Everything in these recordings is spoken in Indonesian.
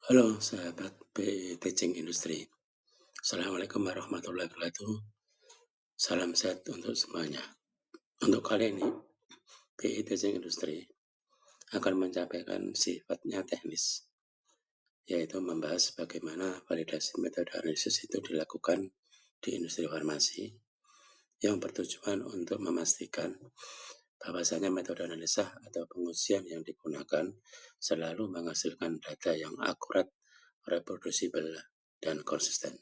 Halo sahabat BI Teaching Industry. Assalamualaikum warahmatullahi wabarakatuh. Salam sehat untuk semuanya. Untuk kali ini, BI Teaching Industry akan menyampaikan sifatnya teknis, yaitu membahas bagaimana validasi metode analisis itu dilakukan di industri farmasi yang bertujuan untuk memastikan bahwasanya metode analisa atau pengujian yang digunakan selalu menghasilkan data yang akurat, reproducible, dan konsisten.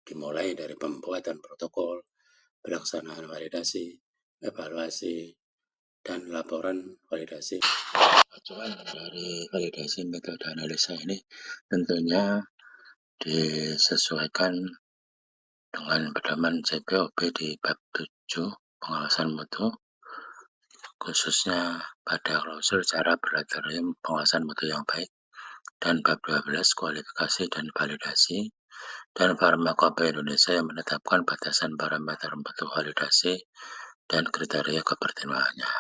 Dimulai dari pembuatan protokol, pelaksanaan validasi, evaluasi, dan laporan validasi. Tujuan dari validasi metode analisa ini tentunya disesuaikan dengan pedoman CPOB di bab 7 pengawasan mutu, khususnya pada klausul cara berlaboratorium pengawasan mutu yang baik, dan bab 12 kualifikasi dan validasi, dan Farmakope Indonesia yang menetapkan batasan parameter mutu validasi dan kriteria kepertimbangkannya.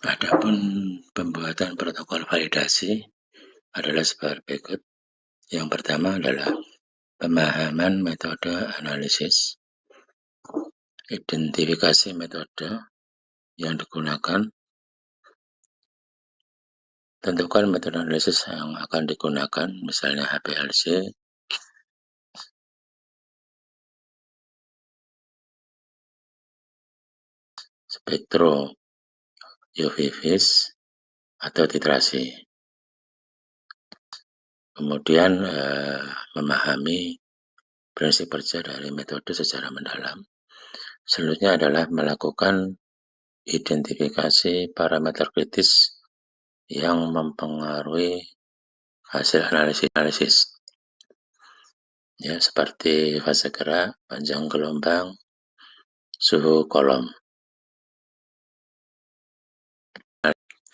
Adapun pembuatan protokol validasi adalah sebagai berikut. Yang pertama adalah pemahaman metode analisis, identifikasi metode yang digunakan, tentukan metode analisis yang akan digunakan, misalnya HPLC, spektro UV-Vis, atau titrasi. Kemudian memahami prinsip kerja dari metode secara mendalam. Selanjutnya adalah melakukan identifikasi parameter kritis yang mempengaruhi hasil analisis. Ya, seperti fase gerak, panjang gelombang, suhu kolom.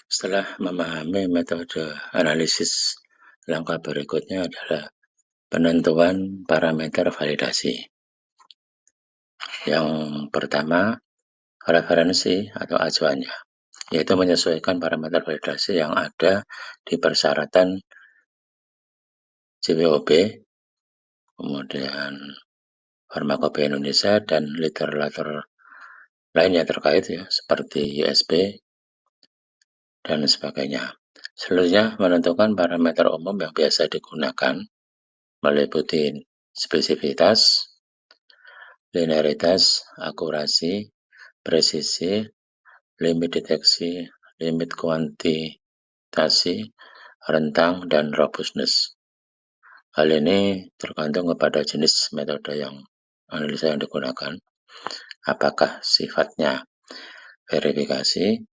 Setelah memahami metode analisis, langkah berikutnya adalah penentuan parameter validasi. Yang pertama, referensi atau acuannya, yaitu menyesuaikan parameter validasi yang ada di persyaratan CPOB, kemudian Farmakope Indonesia, dan literatur lainnya terkait, ya, seperti ISB dan sebagainya. Selanjutnya, menentukan parameter umum yang biasa digunakan, meliputi spesifitas, linearitas, akurasi, presisi, limit deteksi, limit kuantitasi, rentang, dan robustness. Hal ini tergantung kepada jenis metode yang analisa yang digunakan, apakah sifatnya verifikasi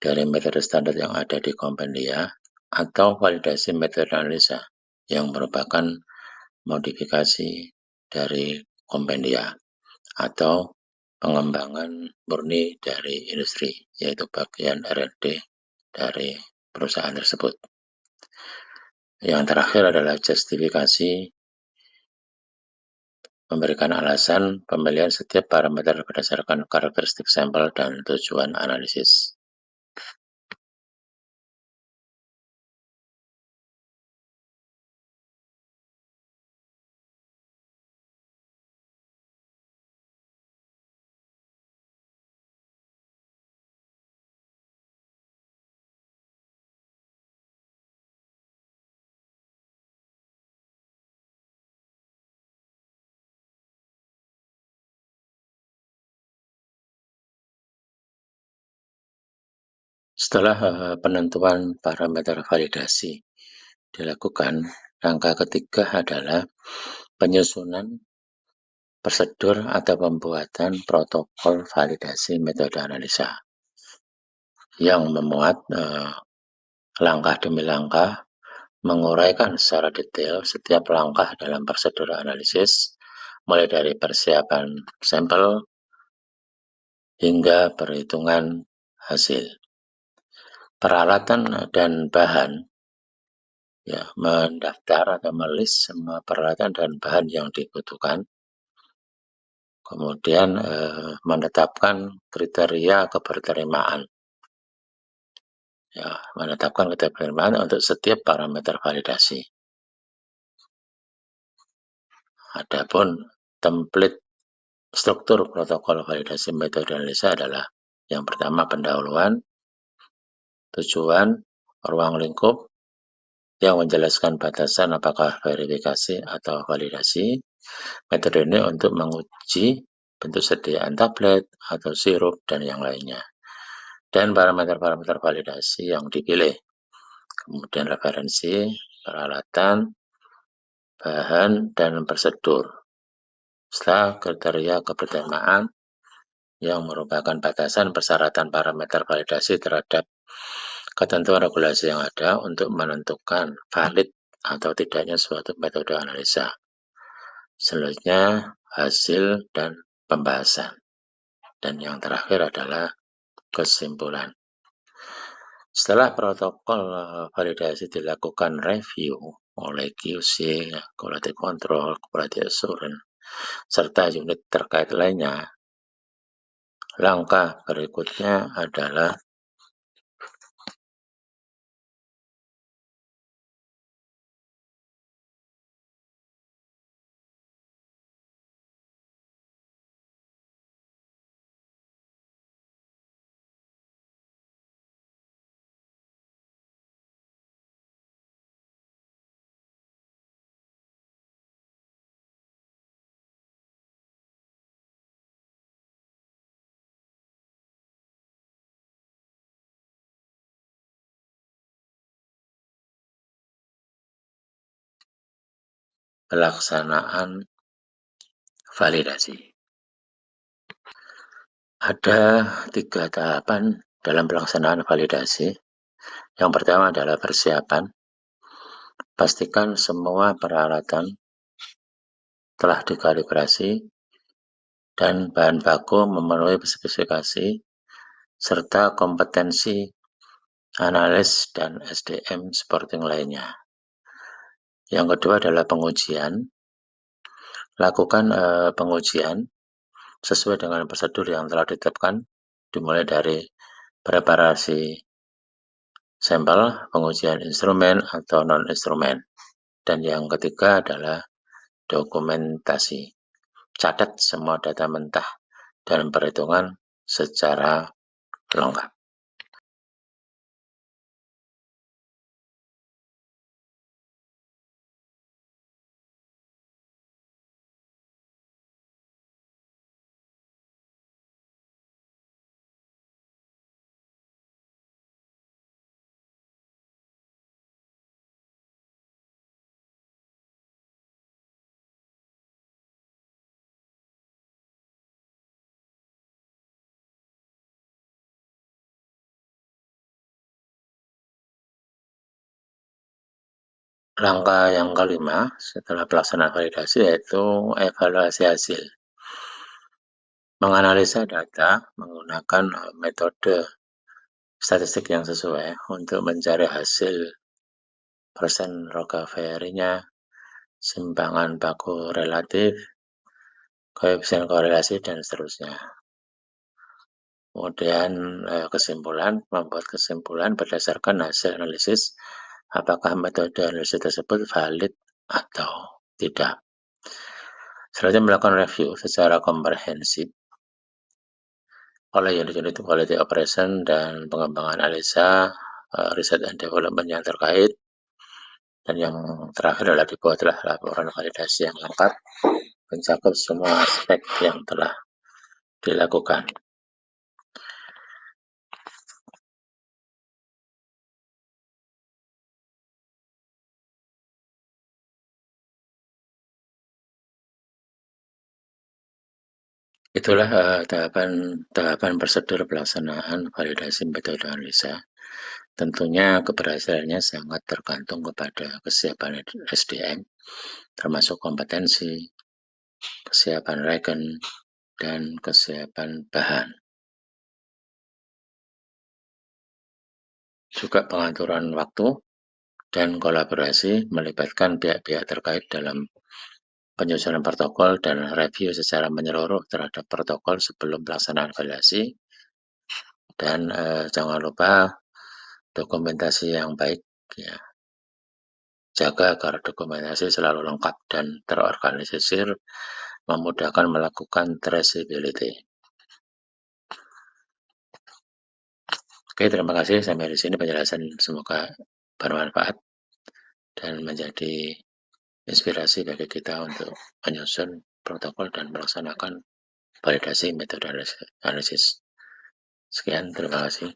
dari metode standar yang ada di kompendia atau validasi metode analisa yang merupakan modifikasi dari kompendia atau pengembangan murni dari industri, yaitu bagian R&D dari perusahaan tersebut. Yang terakhir adalah justifikasi, memberikan alasan pemilihan setiap parameter berdasarkan karakteristik sampel dan tujuan analisis. Setelah penentuan parameter validasi dilakukan, langkah ketiga adalah penyusunan prosedur atau pembuatan protokol validasi metode analisa yang memuat langkah demi langkah, menguraikan secara detail setiap langkah dalam prosedur analisis, mulai dari persiapan sampel hingga perhitungan hasil. Peralatan dan bahan ya mendaftar atau melis semua peralatan dan bahan yang dibutuhkan, kemudian menetapkan kriteria keberterimaan, ya menetapkan kriteria keberterimaan untuk setiap parameter validasi. Adapun template struktur protokol validasi metode analisa adalah yang pertama pendahuluan, tujuan, ruang lingkup yang menjelaskan batasan apakah verifikasi atau validasi. Metode ini untuk menguji bentuk sediaan tablet atau sirup dan yang lainnya. Dan parameter-parameter validasi yang dipilih. Kemudian referensi, peralatan, bahan, dan prosedur. Setelah kriteria keberterimaan yang merupakan batasan persyaratan parameter validasi terhadap ketentuan regulasi yang ada untuk menentukan valid atau tidaknya suatu metode analisa. Selanjutnya hasil dan pembahasan. Dan yang terakhir adalah kesimpulan. Setelah protokol validasi dilakukan review oleh QC, Quality Control, Quality Assurance, serta unit terkait lainnya, langkah berikutnya adalah pelaksanaan validasi. Ada 3 tahapan dalam pelaksanaan validasi. Yang pertama adalah persiapan. Pastikan semua peralatan telah dikalibrasi dan bahan baku memenuhi spesifikasi serta kompetensi analis dan SDM supporting lainnya. Yang kedua adalah pengujian. Lakukan pengujian sesuai dengan prosedur yang telah ditetapkan, dimulai dari preparasi sampel, pengujian instrumen atau non-instrumen. Dan yang ketiga adalah dokumentasi. Catat semua data mentah dan perhitungan secara lengkap. Langkah yang kelima setelah pelaksanaan validasi yaitu evaluasi hasil. Menganalisa data menggunakan metode statistik yang sesuai untuk mencari hasil persen recovery-nya, simpangan baku relatif, koefisien korelasi, dan seterusnya. Kemudian kesimpulan, membuat kesimpulan berdasarkan hasil analisis apakah metode analisis tersebut valid atau tidak. Selanjutnya melakukan review secara komprehensif oleh unit-unit quality operation dan pengembangan analisa, riset and development yang terkait. Dan yang terakhir adalah dibuatlah laporan validasi yang lengkap mencakup semua aspek yang telah dilakukan. Itulah tahapan prosedur pelaksanaan validasi metode analisa. Tentunya keberhasilannya sangat tergantung kepada kesiapan SDM, termasuk kompetensi, kesiapan regen, dan kesiapan bahan. Juga pengaturan waktu dan kolaborasi melibatkan pihak-pihak terkait dalam penyusunan protokol dan review secara menyeluruh terhadap protokol sebelum pelaksanaan validasi. Dan jangan lupa dokumentasi yang baik, ya. Jaga agar dokumentasi selalu lengkap dan terorganisir, memudahkan melakukan traceability. Oke, terima kasih. Sampai di sini penjelasan, semoga bermanfaat dan menjadi inspirasi bagi kita untuk menyusun protokol dan melaksanakan validasi metode analisis. Sekian, terima kasih.